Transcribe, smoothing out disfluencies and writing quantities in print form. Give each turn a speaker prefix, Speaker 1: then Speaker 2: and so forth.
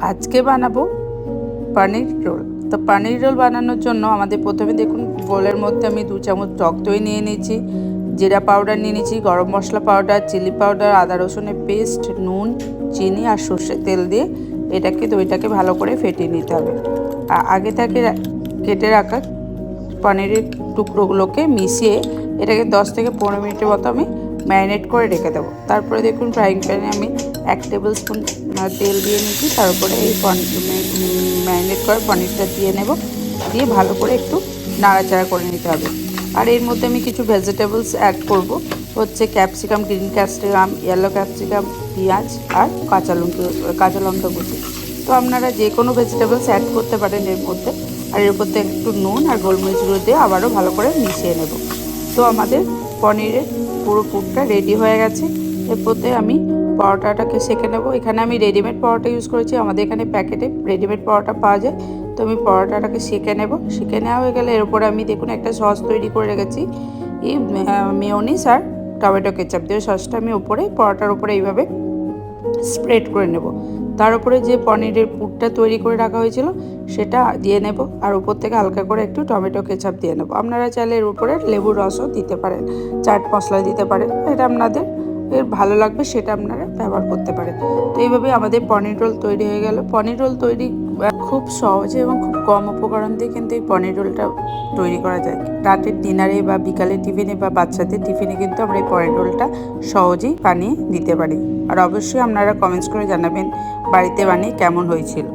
Speaker 1: আজকে বানাবো পনির রোল। তো পনির রোল বানানোর জন্য আমাদের প্রথমে দেখুন বোলের মধ্যে আমি 2 চামচ টক দই নিয়ে নিয়েছি, জিরা পাউডার নিয়ে নিয়েছি, গরম মশলা পাউডার, চিলি পাউডার, আদা রসুনের পেস্ট, নুন, চিনি আর সর্ষের তেল দিয়ে দইটাকে ভালো করে ফেটিয়ে নিতে হবে। আগে থেকে কেটে রাখা পনিরের টুকরোগুলোকে মিশিয়ে এটাকে 10 থেকে 15 মিনিটের মতো আমি ম্যারিনেট করে রেখে দেবো। তারপরে দেখুন ফ্রাইং প্যানে আমি 1 টেবিল স্পুন তেল দিয়ে নিচ্ছি, তার উপরে এই ম্যারিনেট করে পনিরটা দিয়ে নেব, দিয়ে ভালো করে একটু নাড়াচাড়া করে নিতে হবে। আর এর মধ্যে আমি কিছু ভেজিটেবলস অ্যাড করব, হচ্ছে capsicum, green capsicum, yellow capsicum, পেঁয়াজ আর কাঁচা লঙ্কা কুচি। তো আপনারা যে কোনো ভেজিটেবলস অ্যাড করতে পারেন এর মধ্যে। আর এর মধ্যে একটু নুন আর গোলমরিচ গুঁড়ো দিয়ে আবারও ভালো করে মিশিয়ে নেব। তো আমাদের পনিরের পুরো পুরটা রেডি হয়ে গেছে। এরপরে আমি পরোটাটাকে সেঁকে নেব। এখানে আমি রেডিমেড পরোটা ইউজ করেছি, আমাদের এখানে প্যাকেটে রেডিমেড পরোটা পাওয়া যায়। তো আমি পরোটাটাকে সেঁকে নেব। সেঁকে নেওয়া হয়ে গেলে এর উপরে আমি দেখুন একটা সস তৈরি করে রেখেছি, এই মেয়োনিজ আর টমেটো কেচাপ দিয়ে সসটা আমি উপরে পরোটার উপরে এইভাবে স্প্রেড করে নেব। তার উপরে যে পনিরের পুরটা তৈরি করে রাখা হয়েছিল সেটা দিয়ে নেব, আর উপর থেকে হালকা করে একটু টমেটো কেচাপ দিয়ে নেব। আপনারা চাইলে এর উপরে লেবুর রসও দিতে পারেন, চাট মশলা দিতে পারেন, এটা আপনাদের ভালো লাগবে সেটা আপনারা ব্যবহার করতে পারেন। তো এইভাবে আমাদের পনির রোল তৈরি হয়ে গেল। পনির রোল তৈরি খুব সহজে এবং খুব কম উপকরণ দিয়ে কিন্তু এই পনির রোলটা তৈরি করা যায়। রাতের ডিনারে বা বিকালের টিফিনে বা বাচ্চাদের টিফিনে কিন্তু আমরা এই পনির রোলটা সহজেই বানিয়ে দিতে পারি। আর অবশ্যই আপনারা কমেন্টস করে জানাবেন বাড়িতে বানিয়ে কেমন হয়েছিল।